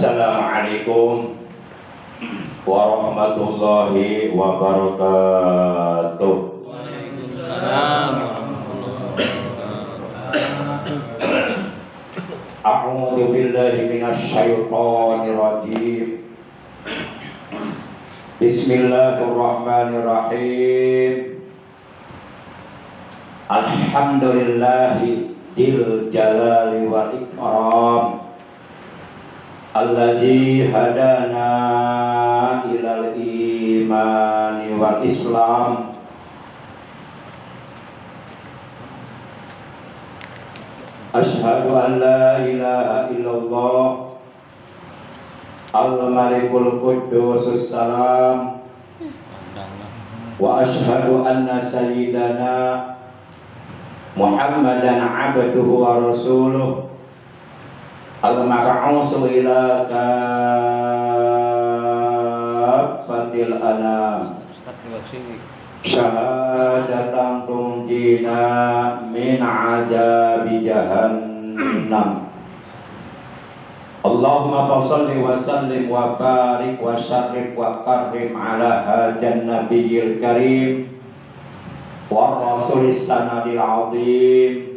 Assalamualaikum warahmatullahi wabarakatuh. Waalaikumsalam warahmatullahi wabarakatuh. A'udzu billahi minasy syaithanir rajim. Bismillahirrahmanirrahim. Alhamdulillahi dzil jalali wal ikram. Alladzi hadana ilal imani wal islam. Asyhadu an la ilaha illallah al-malikul quddus salam. Wa asyhadu anna sayyidana Muhammadan abduhu wa rasuluh al-mab'usu ila kaffatil anam. Syahadatan tunjina min adabi jahannam. Allahumma shalli wa sallim wa barik wa syarif wa karim ala hajan nabiyil karim wa rasulis sanadil azim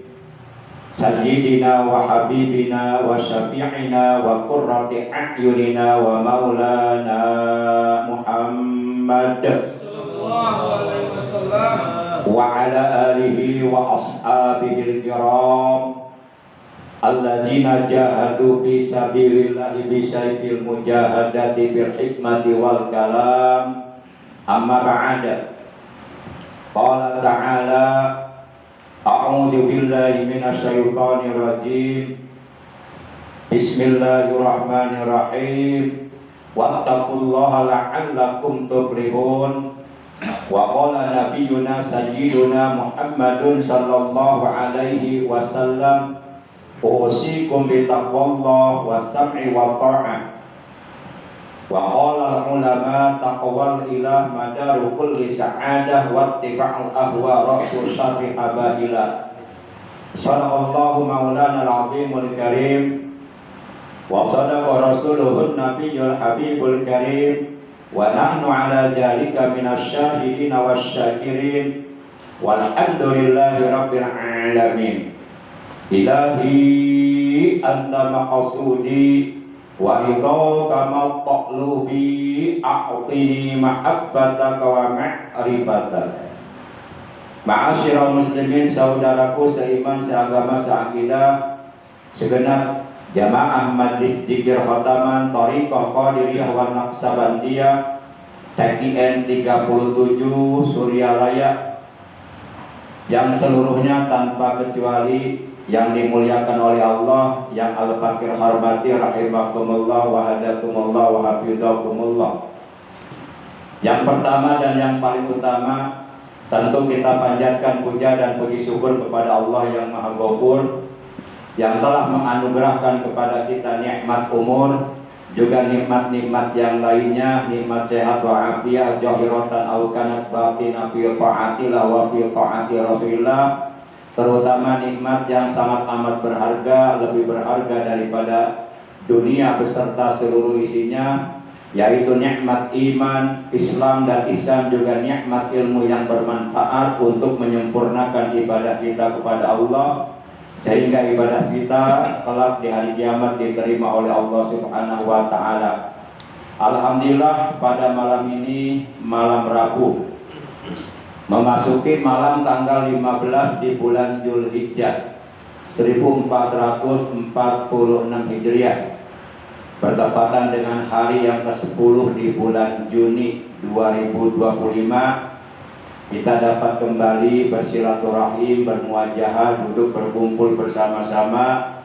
Sayyidina wa habibina wa syafi'ina wa qurrati a'yunina wa maulana Muhammad sallallahu alaihi wasallam wa ala alihi wa ashabihi al-kiram alladzina jahadu fi sabilillahi bi sayfil mujahadati bil hikmati wal kalam. Amma ba'da. Qala ta'ala A'udzu billahi minasy syaithanir rajim. Bismillahirrahmanirrahim. Wattaqullaha la'allakum tuflihun. Wa qala nabiyyuna sayyiduna Muhammadun sallallahu alaihi wasallam usikum bi taqwallahi was-sam'i wa ta'ah. Wa qala ulama taqwal ilah madaru kulli sa'adah wa ittiba'ul ahwa ra'sul syarri abahila. Sadaqallahu maulana al-azimul karim wa sadaqa rasuluhun nabiyyul habibul karim wa nahnu ala dhalika minasy syahidin wasyakirin walhamdulillahi rabbil alamin. Ilahi anta maqsudi wa ridho kama taqlubi a'tini mahabbataka wa ma'rifataka. Ma'asyiral muslimin, saudaraku seiman, seagama, seakidah, segenap jamaah majlis dzikir khataman Thariqah Qadiriyah wa Naqsabandiyah TKN 37 Suryalaya yang seluruhnya tanpa kecuali yang dimuliakan oleh Allah, yang al-fakir hormati rahimakumullah wa hadakumullah wa hafizakumullah. Yang pertama dan yang paling utama, tentu kita panjatkan puja dan puji syukur kepada Allah yang Maha Ghafur, yang telah menganugerahkan kepada kita nikmat umur, juga nikmat-nikmat yang lainnya, nikmat sehat wa afiat zahiratan aw kanat batinah fi ta'atillah wa fi ta'ati Rasulillah. Terutama nikmat yang sangat amat berharga, lebih berharga daripada dunia beserta seluruh isinya, yaitu nikmat iman, Islam dan ihsan, juga nikmat ilmu yang bermanfaat untuk menyempurnakan ibadah kita kepada Allah, sehingga ibadah kita kelak di hari kiamat diterima oleh Allah Subhanahu wa taala. Alhamdulillah, pada malam ini malam Rabu, memasuki malam tanggal 15 di bulan Zulhijjah 1446 Hijriah, bertepatan dengan hari yang ke-10 di bulan Juni 2025, kita dapat kembali bersilaturahim, bermuajahah, duduk berkumpul bersama-sama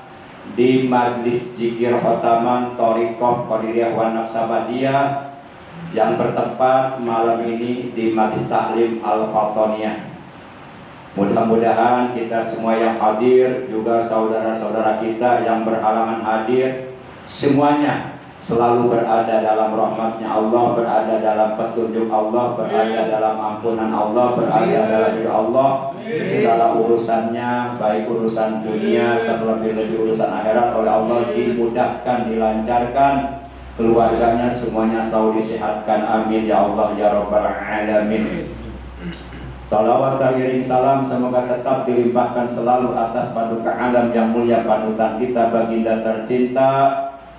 di majlis zikir khataman Thariqah Qadiriyah wa Naqsabandiyah yang bertempat malam ini di Majlis Taklim Al-Fatoniyah. Mudah-mudahan kita semua yang hadir, juga saudara-saudara kita yang berhalangan hadir, semuanya selalu berada dalam rahmatnya Allah, berada dalam petunjuk Allah, berada dalam ampunan Allah, berada dalam ridha Allah. Segala urusannya, baik urusan dunia terlebih-lebih urusan akhirat, oleh Allah dimudahkan, dilancarkan. Keluarganya semuanya selalu disehatkan, amin ya Allah ya rabbal alamin. Salawat teriring salam semoga tetap dilimpahkan selalu atas paduka alam yang mulia, panutan kita, baginda tercinta,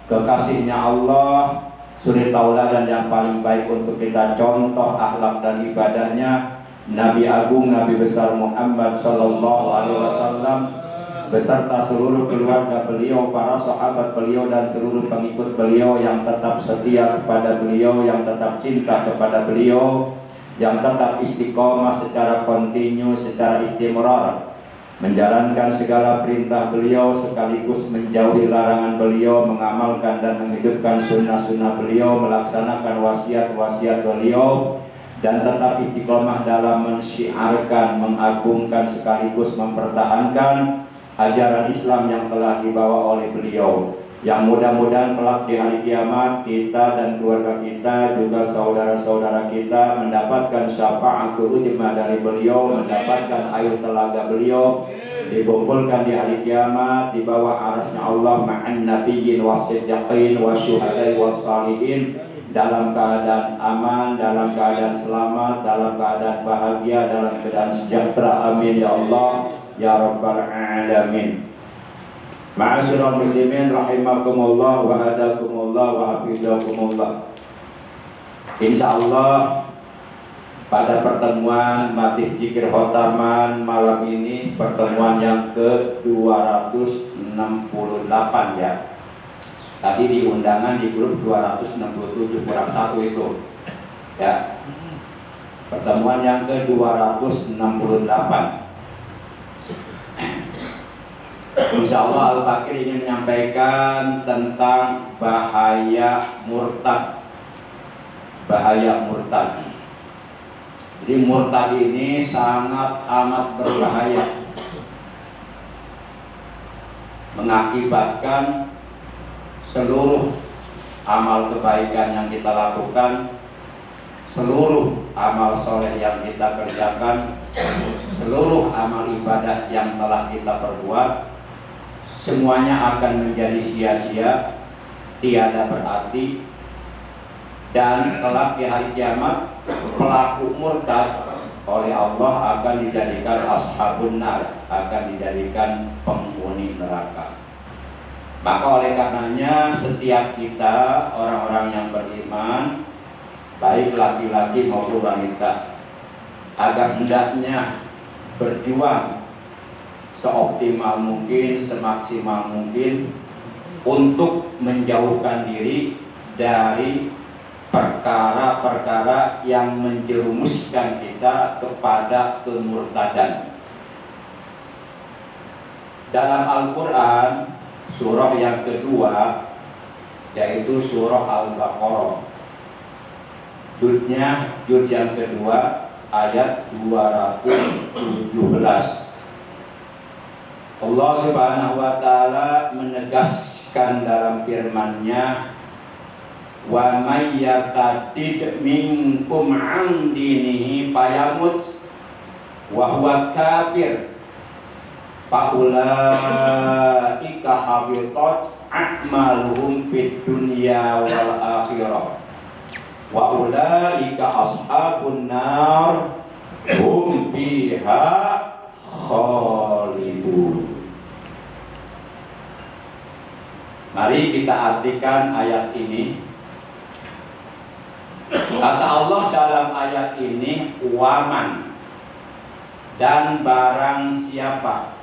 kekasihnya Allah, suri tauladan yang paling baik untuk kita contoh akhlak dan ibadahnya, Nabi Agung, Nabi besar Muhammad Sallallahu Alaihi Wasallam beserta seluruh keluarga beliau, para sahabat beliau dan seluruh pengikut beliau yang tetap setia kepada beliau, yang tetap cinta kepada beliau, yang tetap istiqomah secara kontinu, secara istimrar menjalankan segala perintah beliau sekaligus menjauhi larangan beliau, mengamalkan dan menghidupkan sunnah-sunnah beliau, melaksanakan wasiat-wasiat beliau, dan tetap istiqomah dalam mensyiarkan, mengagungkan sekaligus mempertahankan ajaran Islam yang telah dibawa oleh beliau, yang mudah-mudahan kelak di hari kiamat kita dan keluarga kita, juga saudara-saudara kita mendapatkan syafaatul ujma dari beliau, mendapatkan air telaga beliau, dikumpulkan di hari kiamat di bawah arasnya Allah ma'an nabiyyin wasiddiqin wasyuhada'i wassalihin, dalam keadaan aman, dalam keadaan selamat, dalam keadaan bahagia, dalam keadaan sejahtera, amin ya Allah ya rabbal alamin. Ma'asyiral muslimin rahimakumullah wa hadakumullah wa hafizakumullah. Insyaallah pada pertemuan Majlis Zikir Khotaman malam ini, pertemuan yang ke-268 ya. Tadi di undangan di grup 267 kurang 1 itu ya. Pertemuan yang ke-268. Insyaallah Al-Fakir ingin menyampaikan tentang bahaya murtad. Bahaya murtad. Jadi murtad ini sangat amat berbahaya, mengakibatkan seluruh amal kebaikan yang kita lakukan, seluruh amal soleh yang kita kerjakan, seluruh amal ibadah yang telah kita perbuat, semuanya akan menjadi sia-sia, tiada berarti, dan kelak di hari kiamat pelaku murtad oleh Allah akan dijadikan ashabun nar, akan dijadikan penghuni neraka. Maka oleh karenanya setiap kita orang-orang yang beriman, baik laki-laki maupun wanita, agar hendaknya berjuang seoptimal mungkin, semaksimal mungkin untuk menjauhkan diri dari perkara-perkara yang menjerumuskan kita kepada kemurtadan. Dalam Al-Quran, surah yang kedua, yaitu surah Al-Baqarah, juz yang kedua, ayat 217. Allah Subhanahu wa taala menegaskan dalam firman-Nya, wa may yartadid minkum an dinihi fayamut wa huwa kafir fa ulaika habitat a'maluhum fid dunya wal akhirah wa ulaika ashabun nar hum fiha khalidun. Mari kita artikan ayat ini. Kata Allah dalam ayat ini, waman, dan barang siapa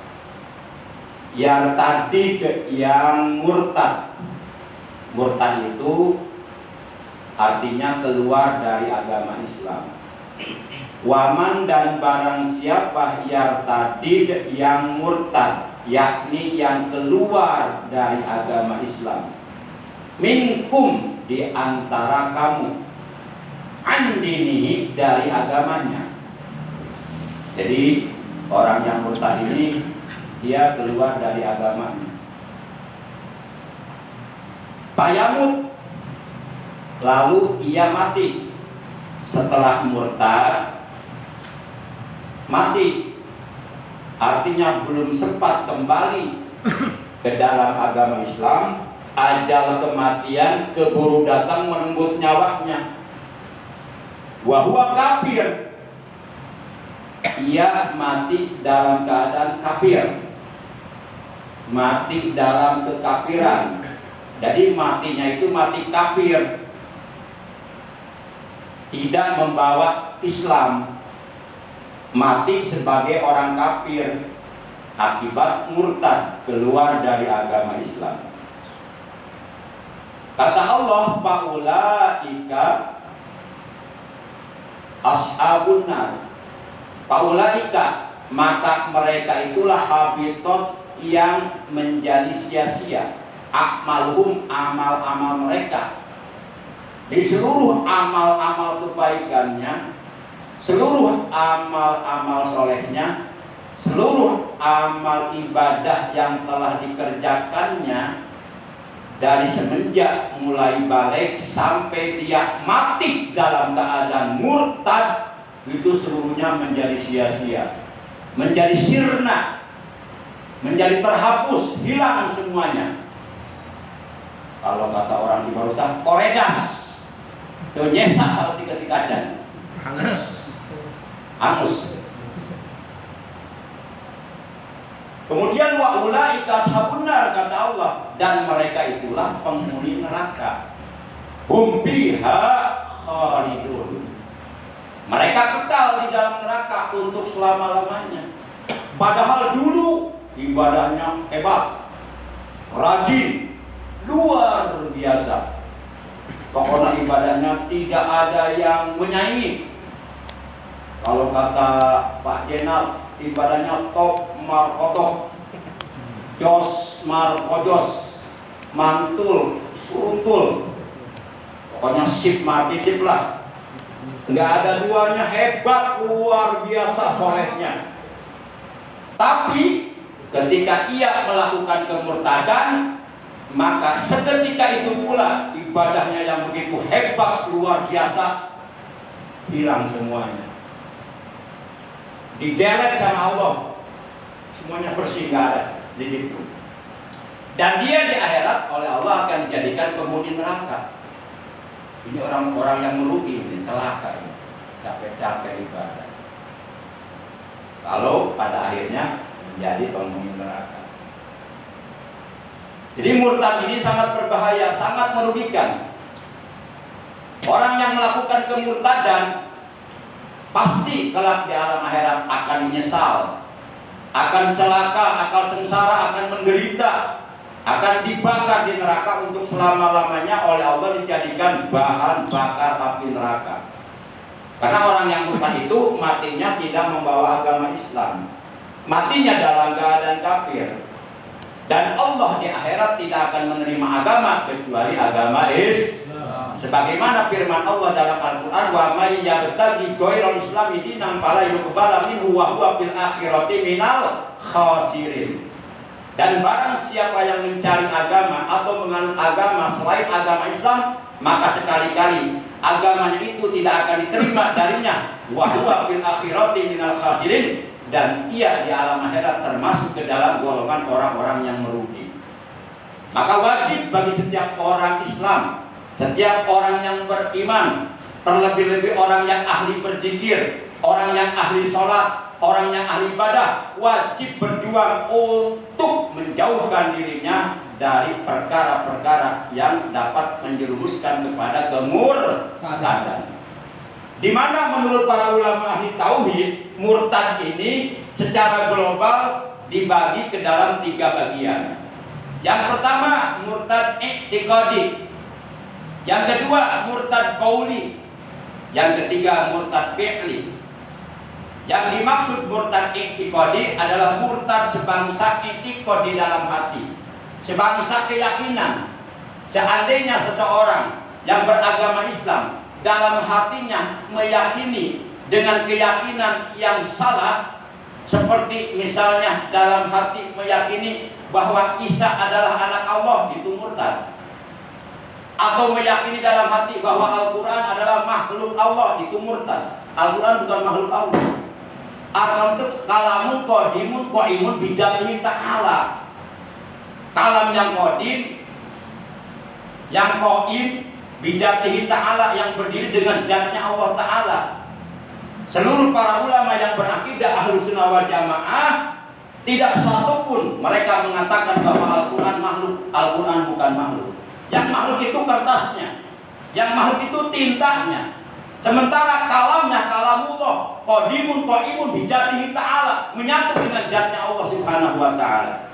yang tadi yang murtad. Murtad itu artinya keluar dari agama Islam. Waman, dan barang siapa yang tadi yang murtad, yakni yang keluar dari agama Islam, minkum, di antara kamu, andinihi, dari agamanya. Jadi orang yang murtad ini dia keluar dari agamanya. Payamut, lalu ia mati. Setelah murtad mati, artinya belum sempat kembali ke dalam agama Islam, ajal kematian keburu datang merenggut nyawanya. Wa huwa kafir, ia mati dalam keadaan kafir, mati dalam kekafiran. Jadi matinya itu mati kafir, tidak membawa Islam, mati sebagai orang kafir akibat murtad, keluar dari agama Islam. Kata Allah, faulaika ashabun nar. Faulaika, maka mereka itulah habitat yang menjadi sia-sia. Akmalhum, amal-amal mereka. Di seluruh amal-amal kebaikannya, seluruh amal-amal solehnya, seluruh amal ibadah yang telah dikerjakannya dari semenjak mulai balik sampai dia mati dalam keadaan murtad, itu seluruhnya menjadi sia-sia, menjadi sirna, menjadi terhapus, hilang semuanya. Kalau kata orang di barusan, koredas, itu nyesek saat tiga-tiga aja, hangus. Kemudian wa ulaika ashabun nar, kata Allah, dan mereka itulah penghuni neraka. Hum fiha khalidun. Mereka kekal di dalam neraka untuk selama-lamanya. Padahal dulu ibadahnya hebat, rajin, luar biasa. Pokoknya ibadahnya tidak ada yang menyaingi. Kalau kata Pak Jenal, ibadahnya top markotok, jos markojos, mantul suruntul, pokoknya sip mati sip lah, nggak ada duanya, hebat, luar biasa solehnya. Tapi ketika ia melakukan kemurtadan, maka seketika itu pula ibadahnya yang begitu hebat, luar biasa, hilang semuanya, didelete sama Allah, semuanya bersih, nggak ada sedikit pun. Dan dia di akhirat oleh Allah akan dijadikan penghuni neraka. Ini orang-orang yang merugi, ini celaka, ini capek-capek ibadah, kalau pada akhirnya menjadi penghuni neraka. Jadi murtad ini sangat berbahaya, sangat merugikan. Orang yang melakukan kemurtadan pasti kelak di alam akhirat akan menyesal, akan celaka, akan sengsara, akan menderita, akan dibakar di neraka untuk selama-lamanya oleh Allah, dijadikan bahan bakar api neraka. Karena orang yang murtad itu matinya tidak membawa agama Islam, matinya dalam keadaan kafir. Dan Allah di akhirat tidak akan menerima agama kecuali agama Islam. Sebagaimana firman Allah dalam Al-Quran, wa may yabtaghi ghairal islami dinan fala yuqbala minhu wa huwa fil akhirati minal khasirin. Dan barang siapa yang mencari agama atau menganut agama selain agama Islam, maka sekali-kali agamanya itu tidak akan diterima darinya, wa huwa fil akhirati minal khasirin, dan ia di alam akhirat termasuk ke dalam golongan orang-orang yang merugi. Maka wajib bagi setiap orang Islam, setiap orang yang beriman, terlebih-lebih orang yang ahli berzikir, orang yang ahli sholat, orang yang ahli ibadah, wajib berjuang untuk menjauhkan dirinya dari perkara-perkara yang dapat menjerumuskan kepada kemurtadan. Di mana menurut para ulama ahli tauhid, murtad ini secara global dibagi ke dalam 3 bagian. Yang pertama murtad i'tiqadi, yang kedua murtad qauli, yang ketiga murtad fi'li. Yang dimaksud murtad i'tiqadi adalah murtad sebangsa i'tiqad di dalam hati, sebangsa keyakinan. Seandainya seseorang yang beragama Islam dalam hatinya meyakini dengan keyakinan yang salah, seperti misalnya dalam hati meyakini bahwa Isa adalah anak Allah, itu murtad. atau meyakini dalam hati bahwa Al-Quran adalah makhluk Allah, itu murtad. Al-Quran bukan makhluk Allah. Al-Quran itu kalamun qadimun qaimun bijatihi ta'ala. Kalam yang qadim, yang qaim bijatihi ta'ala, yang berdiri dengan zatnya Allah Ta'ala. Seluruh para ulama yang berakidah Ahlus Sunnah wal Jamaah, tidak satupun mereka mengatakan bahwa Al-Quran makhluk. Al-Quran bukan makhluk. Yang makhluk itu kertasnya, yang makhluk itu tintanya. Sementara kalamnya kalamullah, qadimun qaimun bijatihi ta'ala, menyatu dengan zatnya Allah Subhanahu wa ta'ala.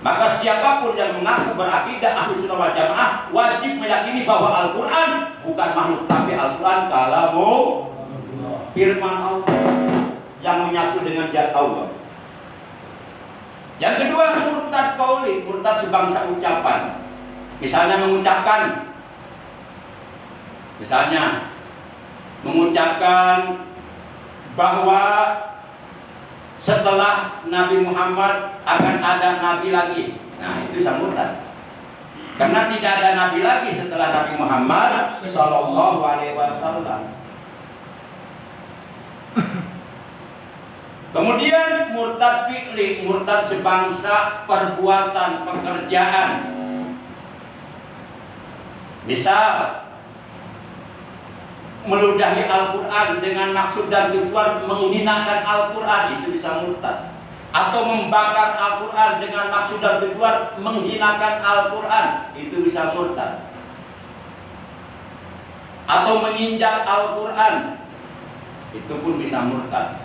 Maka siapapun yang mengaku berakidah Ahlus Sunnah wal Jamaah wajib meyakini bahwa Al-Quran bukan makhluk, tapi Al-Quran kalamullah, firman Allah yang menyatu dengan zat Allah. Yang kedua, murtad qauli, murtad sebangsa ucapan. Misalnya mengucapkan bahwa setelah Nabi Muhammad akan ada Nabi lagi. Nah, itu bisa murtad. Karena tidak ada Nabi lagi setelah Nabi Muhammad Sallallahu Alaihi Wasallam. Kemudian murtad fi'li, murtad sebangsa perbuatan, pekerjaan. Misal meludahi Al-Quran dengan maksud dan tujuan menghinakan Al-Quran, itu bisa murtad. Atau membakar Al-Quran dengan maksud dan tujuan menghinakan Al-Quran, itu bisa murtad. Atau menginjak Al-Quran, itu pun bisa murtad.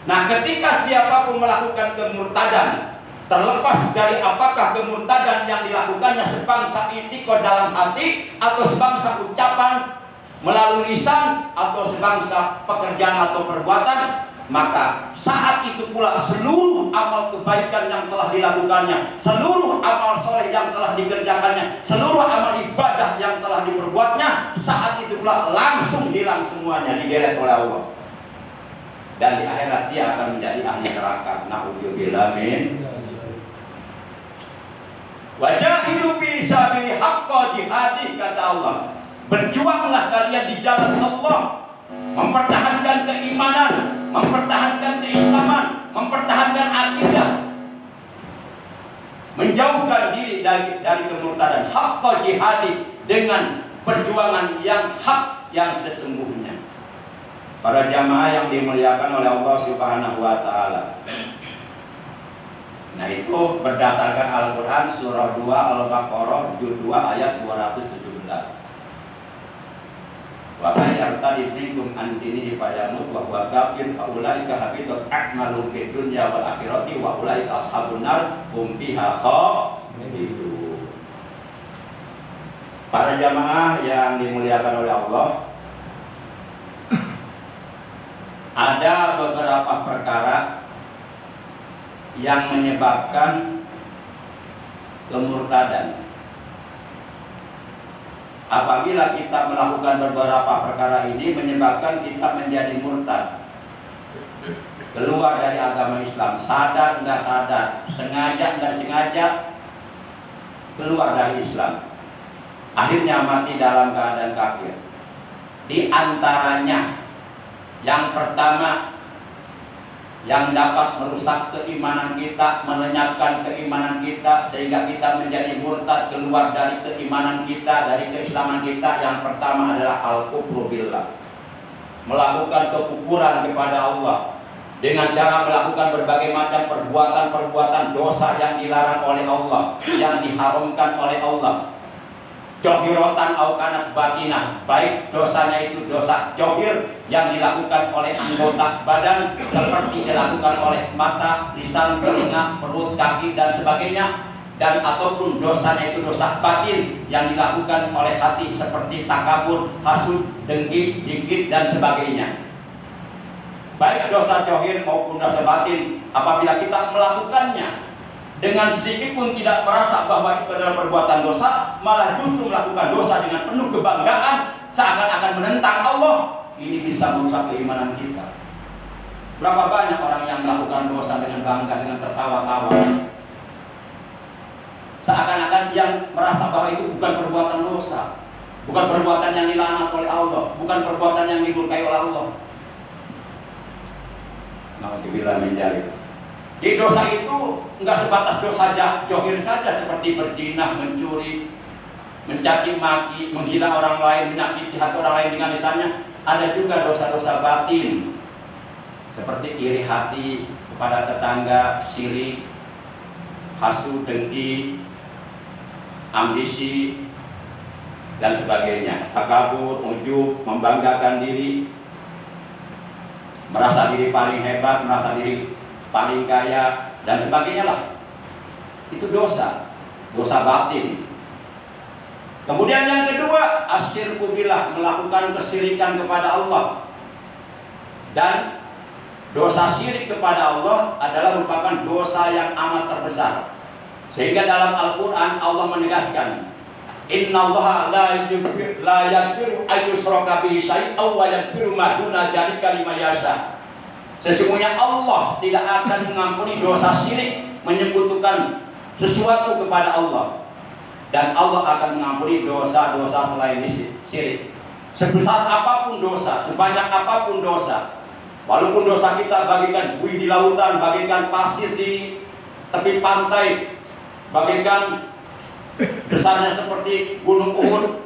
Nah, ketika siapapun melakukan kemurtadan, terlepas dari apakah kemurtadan yang dilakukannya sebangsa i'tiqad dalam hati, atau sebangsa ucapan melalui lisan, atau sebangsa pekerjaan atau perbuatan, maka saat itu pula seluruh amal kebaikan yang telah dilakukannya, seluruh amal soleh yang telah dikerjakannya, seluruh amal ibadah yang telah diperbuatnya, saat itu pula langsung hilang semuanya, didelete oleh Allah. Dan di akhirat dia akan menjadi ahli neraka. Na'udzubillah min. Wajahidu fi sabili haqqa jihadi, kata Allah. Berjuanglah kalian di jalan Allah, mempertahankan keimanan, mempertahankan keislaman, mempertahankan akidah, menjauhkan diri dari kemurtadan. Haqqa jihadi, dengan perjuangan yang hak, yang sesungguhnya. Para jamaah yang dimuliakan oleh Allah Subhanahu wa ta'ala. Nah, itu berdasarkan Al-Quran surah 2 Al-Baqarah juz 2 ayat 217. Wa may yartadi minkum an dinihi fayamut wa huwa kafir fa ulaika habitat a'maluhum fid dunya wal akhirati wa ulaika ashabun nar hum fiha khalidun. Para jamaah yang dimuliakan oleh Allah, ada beberapa perkara yang menyebabkan kemurtadan. Apabila kita melakukan beberapa perkara ini, menyebabkan kita menjadi murtad, keluar dari agama Islam, sadar nggak sadar, sengaja nggak sengaja, keluar dari Islam, akhirnya mati dalam keadaan kafir. Di antaranya, yang pertama, yang dapat merusak keimanan kita, melenyapkan keimanan kita sehingga kita menjadi murtad, keluar dari keimanan kita, dari keislaman kita, yang pertama adalah al-kufru billah. Melakukan kekufuran kepada Allah dengan cara melakukan berbagai macam perbuatan-perbuatan dosa yang dilarang oleh Allah, yang diharamkan oleh Allah. Johirotan au kanat batinah, baik dosanya itu dosa johir yang dilakukan oleh anggota badan seperti dilakukan oleh mata, lisan, telinga, perut, kaki dan sebagainya, dan ataupun dosanya itu dosa batin yang dilakukan oleh hati seperti takabur, hasud, dengki, dikit dan sebagainya. Baik dosa johir maupun dosa batin, apabila kita melakukannya dengan sedikit pun tidak merasa bahwa itu adalah perbuatan dosa, malah justru melakukan dosa dengan penuh kebanggaan, seakan-akan menentang Allah, ini bisa merusak keimanan kita. Berapa banyak orang yang melakukan dosa dengan bangga, dengan tertawa-tawa, seakan-akan yang merasa bahwa itu bukan perbuatan dosa. bukan perbuatan yang dilaknat oleh Allah, bukan perbuatan yang dimurkai oleh Allah. Nauzubillah min dzalik. Jadi dosa itu enggak sebatas dosa johir saja seperti berzina, mencuri, mencaci maki, menghina orang lain, menyakiti hati orang lain dengan lisannya. Ada juga dosa-dosa batin seperti iri hati kepada tetangga, syirik, hasud, dengki, ambisi, dan sebagainya. Takabur, ujub, membanggakan diri, merasa diri paling hebat, merasa diri paling kaya, dan sebagainya lah. Itu dosa, dosa batin. Kemudian yang kedua, asyirku billah, melakukan kesyirikan kepada Allah. Dan dosa syirik kepada Allah adalah merupakan dosa yang amat terbesar. Sehingga dalam Al-Quran Allah menegaskan, Innallaha la yaghfiru ayyushraka bihi syai'an wa yaghfiru ma duna dzalika liman yasha. Sesungguhnya Allah tidak akan mengampuni dosa syirik, menyekutukan sesuatu kepada Allah. Dan Allah akan mengampuni dosa-dosa selain syirik. Sebesar apapun dosa, sebanyak apapun dosa. Walaupun dosa kita bagaikan buih di lautan, bagaikan pasir di tepi pantai, bagaikan besarnya seperti gunung Uhud,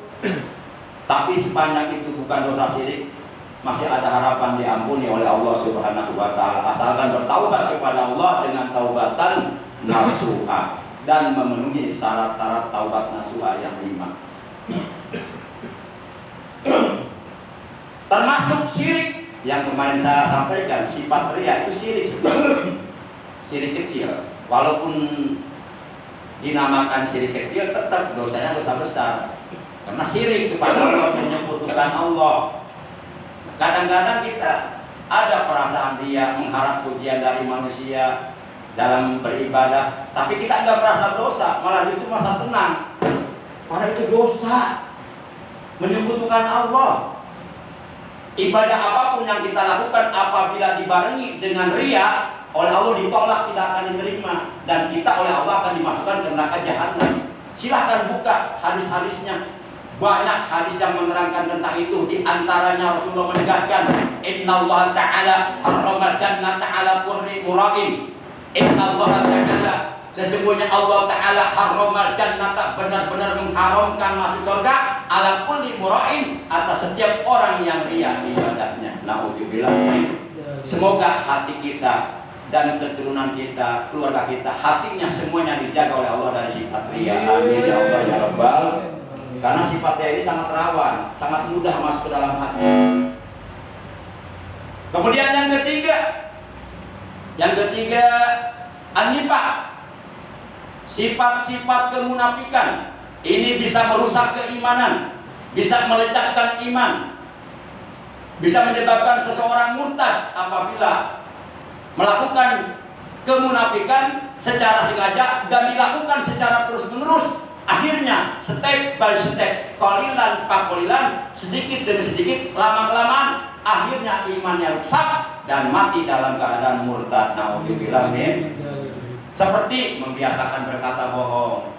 tapi sebanyak itu bukan dosa syirik, masih ada harapan diampuni oleh Allah Subhanahu wa taala, asalkan bertaubat kepada Allah dengan taubatan nasuha dan memenuhi syarat-syarat taubat nasuha yang 5. Termasuk syirik yang kemarin saya sampaikan, sifat riya itu syirik sebenarnya. Syirik kecil, walaupun dinamakan syirik kecil, tetap dosanya dosa besar. Karena syirik kepada Allah, menyekutukan Allah. Kadang-kadang kita ada perasaan riya, mengharap pujian dari manusia dalam beribadah, tapi kita nggak merasa dosa, malah justru merasa senang. Padahal itu dosa, menyekutukan Allah. Ibadah apapun yang kita lakukan apabila dibarengi dengan riya, oleh Allah ditolak, tidak akan diterima, dan kita oleh Allah akan dimasukkan ke neraka jahanam. Silahkan buka hadis-hadisnya. Banyak hadis yang menerangkan tentang itu. Di antaranya Rasulullah menegaskan, Innallaha ta'ala harrama jannata 'ala kulli mura'in. Innallaha ta'ala, sesungguhnya Allah Ta'ala harrama jannata, benar-benar mengharamkan masuk surga, 'ala kulli mura'in, atas setiap orang yang riya ibadahnya. Nauzubillah. Semoga hati kita dan keturunan kita, keluarga kita, hatinya semuanya dijaga oleh Allah dari sifat riya. Amin ya Allah ya Rabbal. Karena sifatnya ini sangat rawan, sangat mudah masuk ke dalam hati. Kemudian yang ketiga, an-nifaq. Sifat-sifat kemunafikan ini bisa merusak keimanan, bisa melecahkan iman, bisa menyebabkan seseorang murtad apabila melakukan kemunafikan secara sengaja dan dilakukan secara terus-menerus. Akhirnya step by step, qalilan faqalilan, sedikit demi sedikit, lama-kelamaan akhirnya imannya rusak dan mati dalam keadaan murtad. Nauzubillah min. Seperti membiasakan berkata bohong.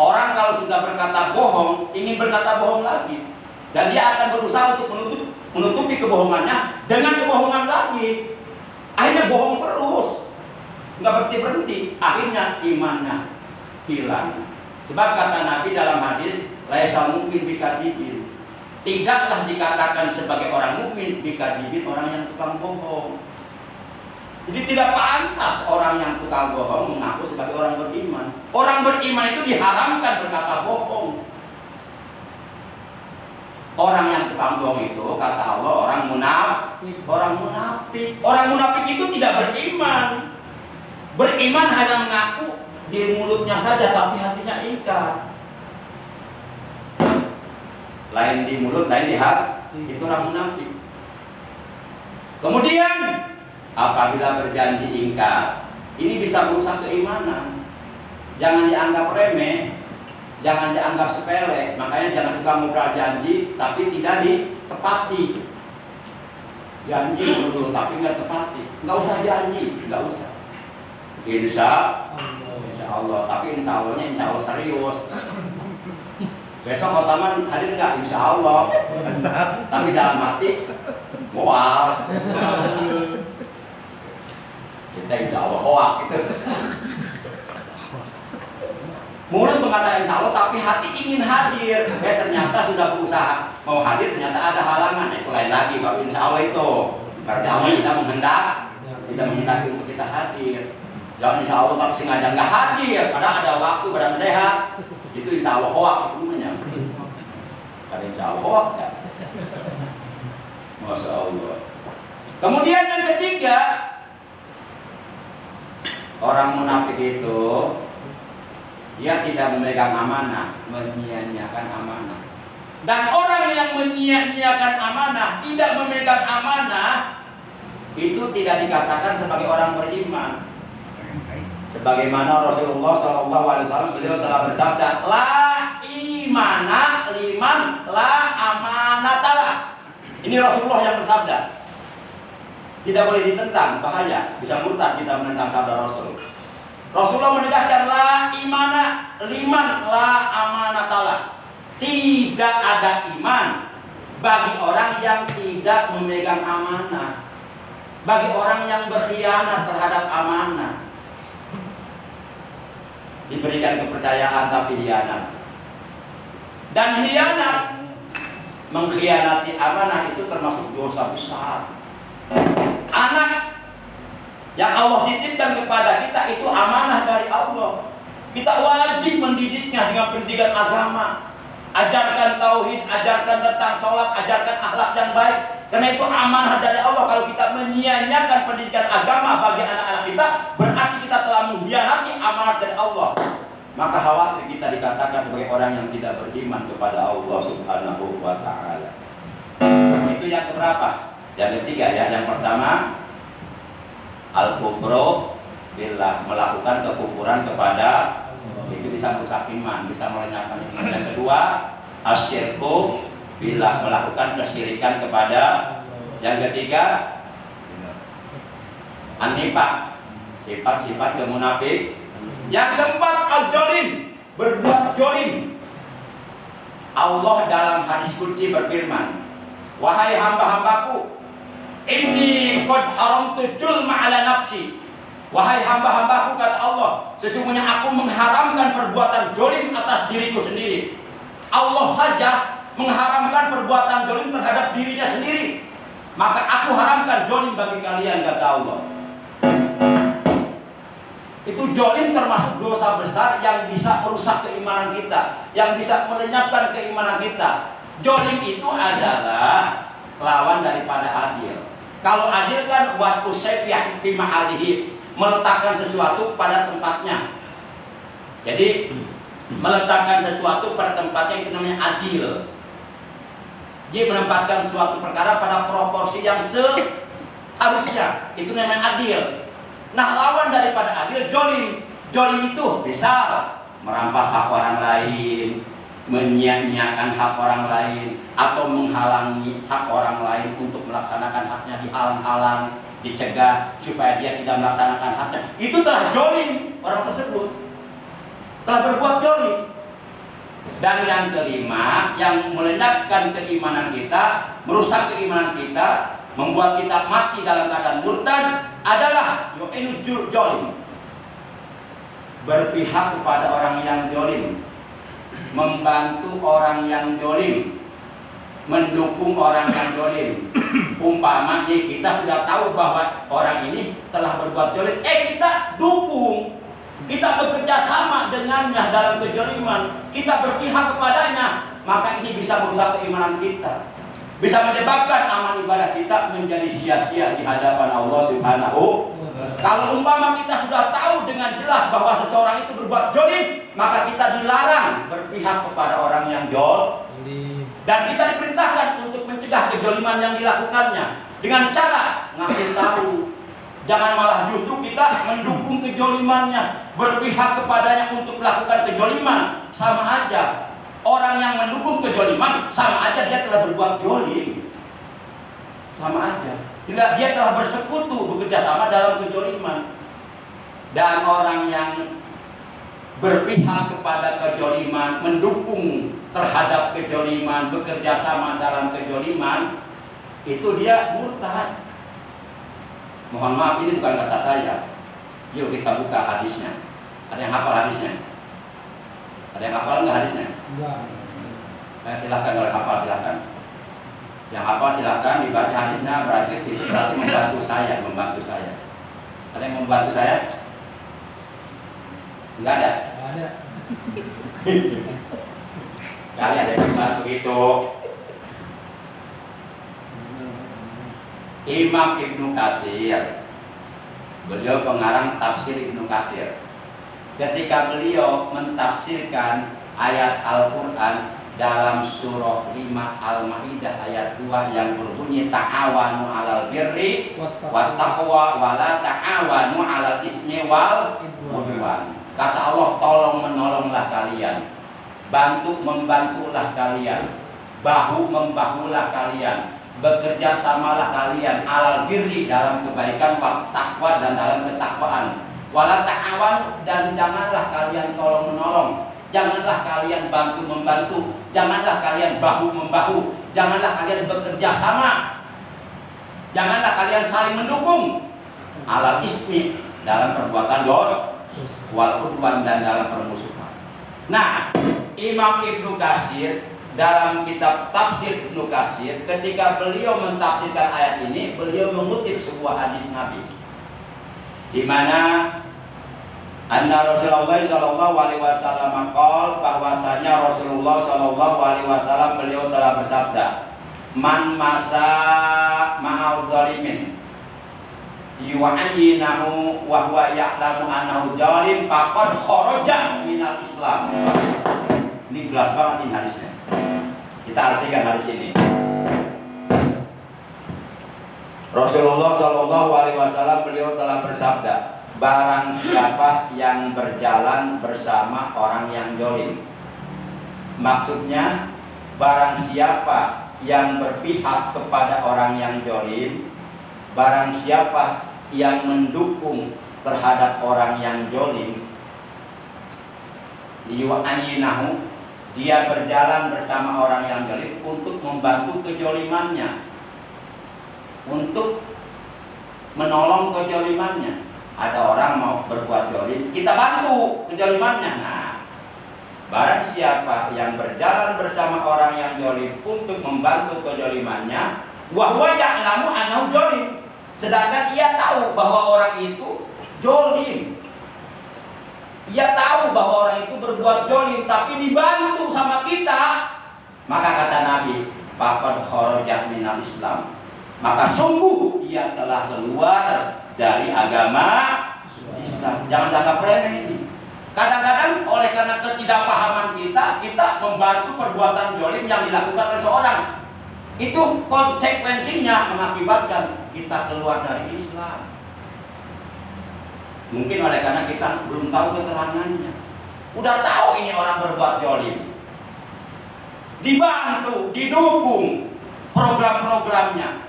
Orang kalau sudah berkata bohong, ingin berkata bohong lagi, dan dia akan berusaha untuk menutupi kebohongannya dengan kebohongan lagi. Akhirnya bohong terus, nggak berhenti-berhenti. Akhirnya imannya hilang. Sebab kata Nabi dalam hadis, laisa mukmin bikadzibin, tidaklah dikatakan sebagai orang mukmin bikadzibin, orang yang tukang bohong. Jadi tidak pantas orang yang tukang bohong mengaku sebagai orang beriman. Orang beriman itu diharamkan berkata bohong. Orang yang tukang bohong itu kata Allah orang munafik. Orang munafik itu tidak beriman. Beriman hanya mengaku di mulutnya saja, tapi hatinya ingkar. Lain di mulut, lain di hati. Itu orang munafik. Kemudian apabila berjanji ingkar, ini bisa merusak keimanan. Jangan dianggap remeh, jangan dianggap sepele. Makanya jangan suka ngobrol janji tapi tidak ditepati. Janji dulu tapi nggak tepati. Nggak usah janji, nggak usah. Insya Allah, tapi insya Allahnya insya Allah serius. Besok khotaman hadir nggak? Insya Allah. Tapi dalam hati mual. Kita insya Allah hoak itu. Mulut mengatakan insya Allah, tapi hati ingin hadir. Ternyata sudah berusaha mau hadir, ternyata ada halangan. Itu lain lagi, Bapak. Insya Allah itu. Berarti Allah tidak menghendaki untuk kita hadir. Jangan insya Allah tapi sengaja nggak hadir, padahal ada waktu, badan sehat. Itu insya Allah hoak itu namanya. Ada insya Allah hoak ya. Masya Allah. Kemudian yang ketiga, orang munafik itu dia tidak memegang amanah, menyia-nyiakan amanah. Dan orang yang menyia-nyiakan amanah, tidak memegang amanah, itu tidak dikatakan sebagai orang beriman. Sebagaimana Rasulullah SAW beliau telah bersabda, la imana liman la amanatalah. Ini Rasulullah yang bersabda. Tidak boleh ditentang, bahaya, bisa murtad kita menentang sabda Rasul. Rasulullah menegaskan la imana liman la amanatalah. Tidak ada iman bagi orang yang tidak memegang amanah, bagi orang yang berkhianat terhadap amanah. Diberikan kepercayaan tapi hianat. Dan hianat, mengkhianati amanah itu termasuk dosa besar. Anak yang Allah titipkan kepada kita itu amanah dari Allah. Kita wajib mendidiknya dengan pendidikan agama. Ajarkan tauhid, ajarkan tentang sholat, ajarkan akhlak yang baik. Karena itu amanah dari Allah. Kalau kita menyia-nyiakan pendidikan agama bagi anak-anak kita, berarti kita telah mengkhianati amanah dari Allah. Maka khawatir kita dikatakan sebagai orang yang tidak beriman kepada Allah Subhanahu wa ta'ala. Itu yang keberapa? Yang ketiga ya. Yang pertama, al-kufru billah, melakukan kekufuran kepada, itu bisa merusak iman, bisa melenyapkan iman. Yang kedua, asyirku billah, melakukan kesyirikan kepada. Yang ketiga, an-nifaq, sifat-sifat kemunafik. Yang keempat, al-jolim, berbuat jolim. Allah dalam hadis qudsi berfirman, wahai hamba-hambaku, inni qad haramtu julma ala nafsi. Wahai hamba-hambaku, kata Allah, sesungguhnya aku mengharamkan perbuatan jolim atas diriku sendiri. Allah saja mengharamkan perbuatan jolim terhadap dirinya sendiri. Maka aku haramkan jolim bagi kalian, kata Allah. Itu jolim termasuk dosa besar yang bisa merusak keimanan kita, yang bisa melenyapkan keimanan kita. Jolim itu adalah lawan daripada adil. Kalau adil kan buat usai yang fi mahalihi, meletakkan sesuatu pada tempatnya. Jadi meletakkan sesuatu pada tempatnya itu namanya adil. Dia menempatkan suatu perkara pada proporsi yang seharusnya, itu namanya adil. Nah, lawan daripada adil, jolim. Jolim itu bisa merampas hak orang lain, menyia-nyiakan hak orang lain, atau menghalangi hak orang lain untuk melaksanakan haknya, dihalang-halang, dicegah supaya dia tidak melaksanakan haknya. Itu telah jolim, orang tersebut telah berbuat jolim. Dan yang kelima, yang melenyapkan keimanan kita, merusak keimanan kita, membuat kita mati dalam keadaan murtad adalah yu'inul jolim, berpihak kepada orang yang jolim, membantu orang yang jolim, mendukung orang yang jolim. Umpamanya kita sudah tahu bahwa orang ini telah berbuat jolim, kita dukung, kita bekerja sama dengannya dalam kejoliman, kita berpihak kepadanya, maka ini bisa merusak keimanan kita, bisa menyebabkan amal ibadah kita menjadi sia-sia di hadapan Allah Subhanahu. Kalau umpama kita sudah tahu dengan jelas bahwa seseorang itu berbuat jolim, maka kita dilarang berpihak kepada orang yang jolim, dan kita diperintahkan untuk mencegah kejoliman yang dilakukannya dengan cara ngasih tahu. Jangan malah justru kita mendukung kejolimannya, berpihak kepadanya untuk melakukan kejoliman. Sama aja. Orang yang mendukung kejoliman, sama aja dia telah berbuat jolim. Sama aja. Dia telah bersekutu, bekerja sama dalam kejoliman. Dan orang yang berpihak kepada kejoliman, mendukung terhadap kejoliman, bekerja sama dalam kejoliman, itu dia murtad. Mohon maaf, ini bukan kata saya. Yuk kita buka hadisnya. Ada yang hafal hadisnya? Ada yang hafal nggak hadisnya? Enggak. Silakan, kalau hafal silakan. Yang hafal silakan dibaca hadisnya, berarti membantu saya. Ada yang membantu saya? Enggak ada. Enggak ada. Kali ada yang membantu itu. Imam Ibnu Katsir, beliau pengarang tafsir Ibnu Katsir. Ketika beliau mentafsirkan ayat Al-Quran dalam surah 5 Al-Maidah ayat 2 yang berbunyi ta'awanu 'alal birri wat taqwa wa la ta'awanu 'alal ismi wal udwan. Kata Allah, tolong menolonglah kalian, bantu membantulah kalian, bahu membahulah kalian, bekerja samalah kalian alal birri dalam kebaikan, wa taqwa dan dalam ketakwaan, wala ta'awan dan janganlah kalian tolong menolong, janganlah kalian bantu membantu, janganlah kalian bahu membahu, janganlah kalian bekerja sama, janganlah kalian saling mendukung alal ismi dalam perbuatan dosa, wal udwan dan dalam permusuhan. Nah, Imam Ibnu Katsir dalam kitab tafsir Ibnu Katsir, ketika beliau mentafsirkan ayat ini, beliau mengutip sebuah hadis Nabi, di mana anna Rasulullah sallallahu alaihi wasallam qol, bahwasanya Rasulullah sallallahu alaihi wasallam beliau telah bersabda, man masa ma'al zalimin yu'ayyinahu wa huwa ya'lamu annahu zalim faqad kharaja minal Islam. Ini jelas banget ini hadisnya. Kita artikan hadis ini. Rasulullah Shallallahu Alaihi Wasallam beliau telah bersabda, barang siapa yang berjalan bersama orang yang zalim. Maksudnya, barang siapa yang berpihak kepada orang yang zalim, barang siapa yang mendukung terhadap orang yang zalim, yu'ayyinahu, dia berjalan bersama orang yang zalim untuk membantu kejolimannya, untuk menolong kejolimannya. Ada orang mau berbuat zalim, kita bantu kejolimannya. Nah, barang siapa yang berjalan bersama orang yang zalim untuk membantu kejolimannya, wa huwa ya'lamu annahu zalim, sedangkan ia tahu bahwa orang itu zalim. Ia tahu bahwa orang itu berbuat zalim, tapi dibantu sama kita. Maka kata Nabi, faqad kharaja minal Islam, maka sungguh ia telah keluar dari agama Islam. Jangan dianggap remeh ini. Kadang-kadang oleh karena ketidakpahaman kita membantu perbuatan zalim yang dilakukan oleh seorang. Itu konsekuensinya mengakibatkan kita keluar dari Islam. Mungkin oleh karena kita belum tahu keterangannya. Udah tahu ini orang berbuat zalim, dibantu, didukung program-programnya.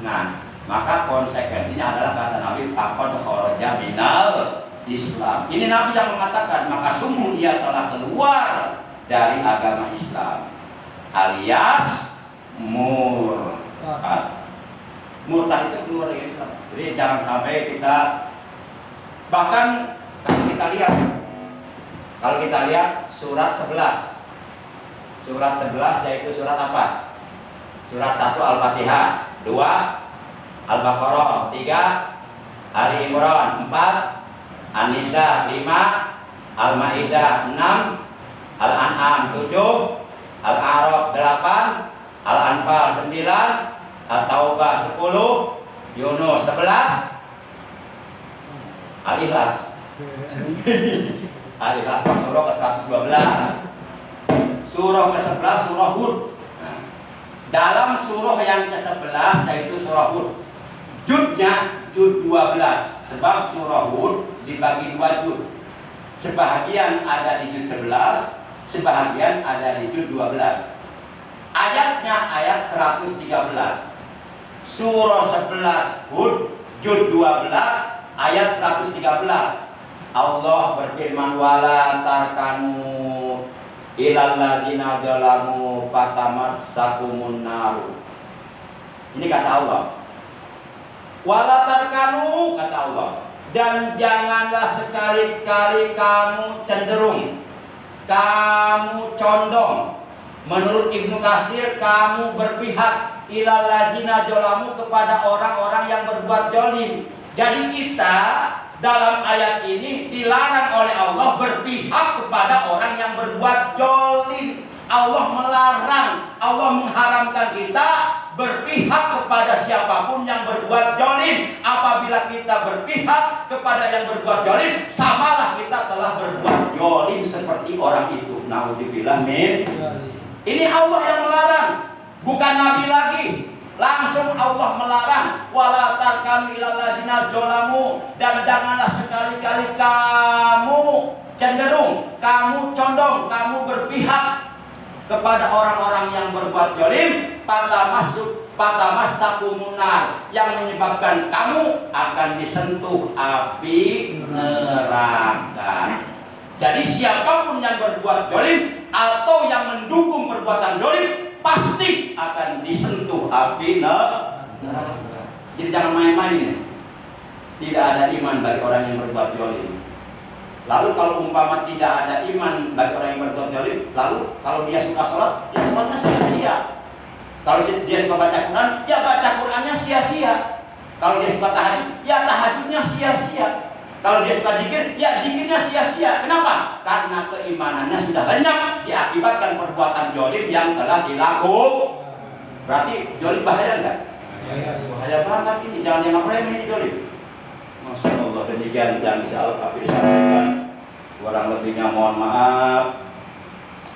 Nah, maka konsekuensinya adalah kata Nabi, faqad kharaja minal Islam. Ini Nabi yang mengatakan, maka sungguh dia telah keluar dari agama Islam, alias murtad. Murtad itu keluar dari Islam. Jadi jangan sampai kita, bahkan kalau kita lihat surat 11 yaitu surat apa? Surat 1 Al-Fatihah, 2 Al-Baqarah, 3 Ali Imran, 4 An-Nisa, 5 Al-Maidah, 6 Al-An'am, 7 Al-A'raf, 8 Al-Anfal, 9 At-Taubah, 10 Yunus, 11 Al-Ikhlas. Al-Ikhlas surah ke-112. Surah ke-11 surah Hud. Nah, dalam surah yang ke-11 yaitu surah Hud, judnya jud 12. Sebab surah Hud dibagi 2 jud. Sebahagian ada di jud 11, sebahagian ada di jud 12. Ayatnya ayat 113. Surah 11 Hud jud 12 ayat 113. Allah berfirman, wala tarkanu ilal ladzina zalamu fatamassakumun nar. Ini kata Allah. Wala tarkanu, kata Allah, dan janganlah sekali-kali kamu cenderung, kamu condong. Menurut Ibnu Katsir, kamu berpihak ilal ladzina zalamu kepada orang-orang yang berbuat zalim. Jadi kita dalam ayat ini dilarang oleh Allah berpihak kepada orang yang berbuat zalim. Allah melarang, Allah mengharamkan kita berpihak kepada siapapun yang berbuat zalim. Apabila kita berpihak kepada yang berbuat zalim, samalah kita telah berbuat zalim seperti orang itu. Naudzubillah min. Ini Allah yang melarang, bukan Nabi lagi. Langsung Allah melarang, wala tarkanu ilal ladzina zalamu, dan janganlah sekali-kali kamu cenderung, kamu condong, kamu berpihak kepada orang-orang yang berbuat zalim, fatamassakumun nar, yang menyebabkan kamu akan disentuh api neraka. Jadi siapapun yang berbuat zalim atau yang mendukung perbuatan zalim pasti akan disentuh api neraka. Jadi jangan main-main ini. Tidak ada iman bagi orang yang berbuat zalim. Lalu kalau umpama tidak ada iman bagi orang yang berbuat zalim, lalu kalau dia suka sholat, ya sholatnya sia-sia. Kalau dia suka baca Quran, ya baca Qurannya sia-sia. Kalau dia suka tahajud, ya tahajudnya sia-sia. Kalau dia suka zikir, ya zikirnya sia-sia. Kenapa? Karena keimanannya sudah lenyap diakibatkan perbuatan zalim yang telah dilakukan. Berarti zalim bahaya enggak? Bahaya banget ini. Jangan dianggap remeh ini zalim. Masya Allah, demikian yang bisa Al-Kafir sampaikan. Kurang lebihnya mohon maaf.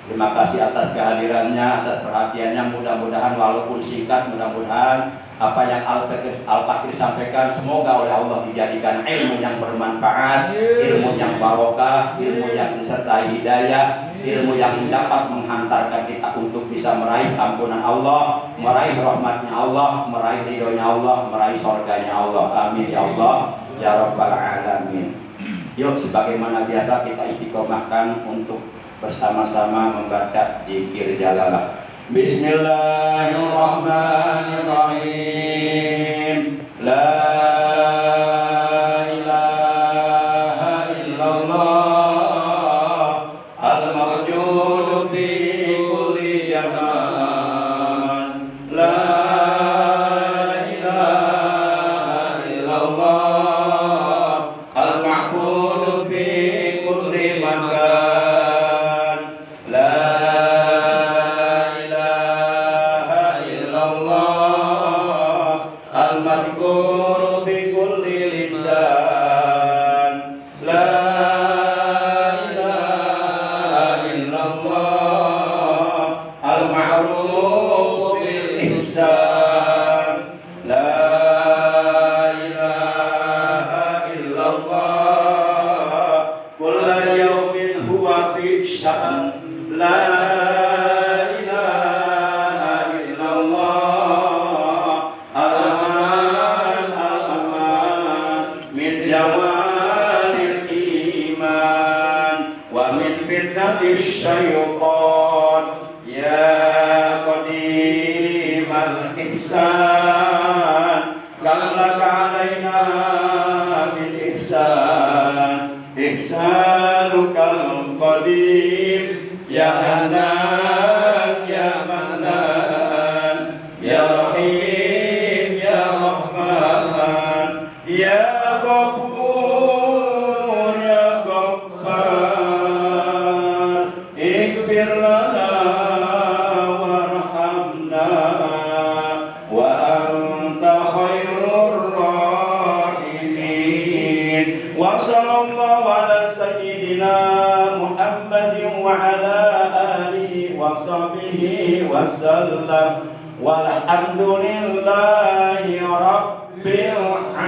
Terima kasih atas kehadirannya, atas perhatiannya. Mudah-mudahan walaupun singkat, mudah-mudahan apa yang Al-Fakir sampaikan semoga oleh Allah dijadikan ilmu yang bermanfaat, ilmu yang barokah, ilmu yang disertai hidayah, ilmu yang dapat menghantarkan kita untuk bisa meraih ampunan Allah, meraih rahmatnya Allah, meraih ridhonya Allah, meraih surganya Allah. Amin ya Allah ya Rabbal Alamin. Yuk sebagaimana biasa kita istiqomahkan untuk bersama-sama membaca zikir jalalah. Bismillahirrahmanirrahim. La ilaha illallah al-mawjudu fi kulli zaman. La ilaha illallah al-ma'budu fi kulli makan. La al-madhkur bi kulli lisan. La ilaha illallah al-ma'ruf bil ihsan. La ilaha illallah kullu yawmin huwa fi sya'n. La الشيطان يا قديم الإحسان كلك علينا بالإحسان إحسانك القديم يا حنان يا منان يا رحيم يا رحمن يا غفور يا غفار اغفر لنا وارحمنا وأنت خير الراحمين. وصلى الله على سيدنا محمد وعلى آله وصحبه وسلم والحمد لله رب العالمين.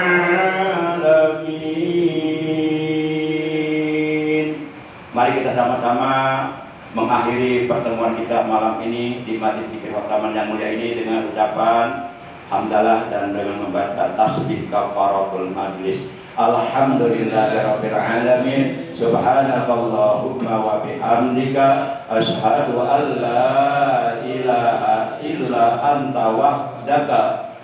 Mari kita sama-sama mengakhiri pertemuan kita malam ini di Majlis Zikir Khataman yang mulia ini dengan ucapan hamdalah dan dengan membaca tasbih kafaratul majlis. Alhamdulillahirabbil alamin. Subhanakallahumma wa bihamdika asyhadu an la ilaha illa anta wahdaka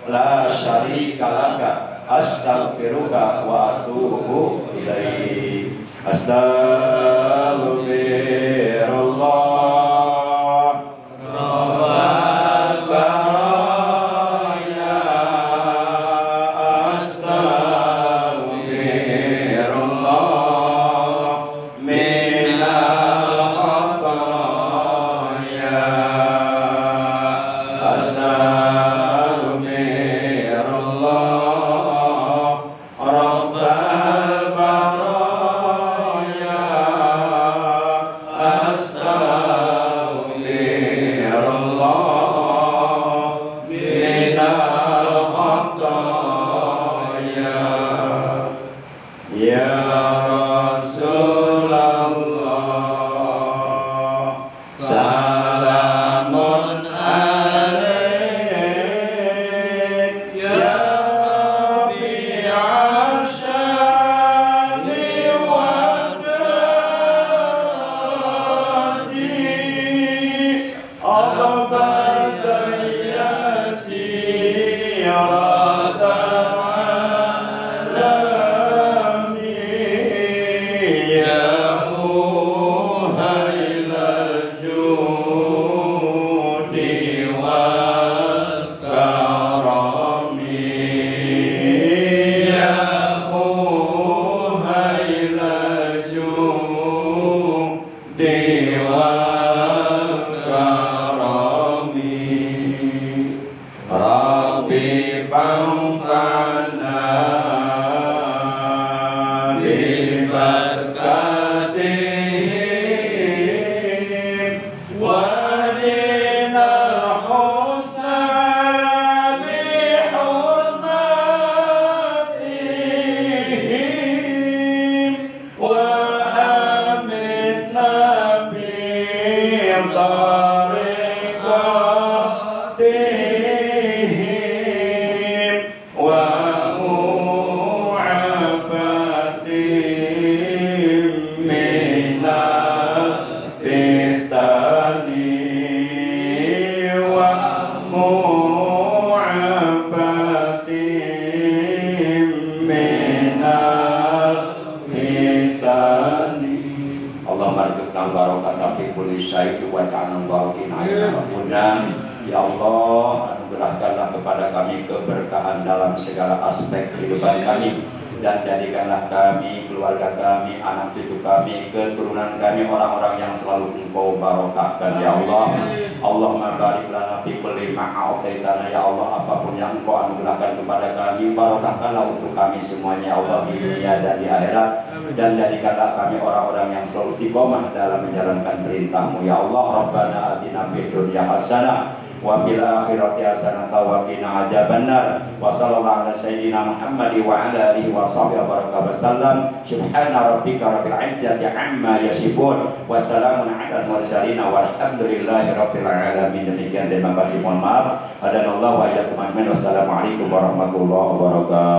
la syarika laka astaghfiruka wa atubu ilaik. Astaghfirullah. Ya Allah, anugerahkanlah kepada kami keberkahan dalam segala aspek kehidupan kami, dan jadikanlah kami, keluarga kami, anak cucu kami, keturunan kami orang-orang yang selalu Engkau barokahkan ya Allah. Allahumma barik lana fi kulli ma a'taitana ya Allah, apapun yang Engkau anugerahkan kepada kami, barokahkanlah untuk kami semuanya ya Allah, di dunia dan di akhirat, dan jadikanlah kami orang-orang yang selalu istiqomah dalam menjalankan perintah-Mu ya Allah. Rabbana atina fid dunya hasanah wa fil akhirati hasanah wa qina adzabannar. Wa sallallahu ala sayyidina Muhammad wa ala alihi wa sahbihi wasallam. Subhana rabbika rabbil izzati amma yasifun wa salamun ala mursalin walhamdulillahi rabbil alamin. Demikian, terima kasih, mohon maaf. Hadanallahu wa iyyakum ajmain. Wassalamualaikum warahmatullahi wabarakatuh.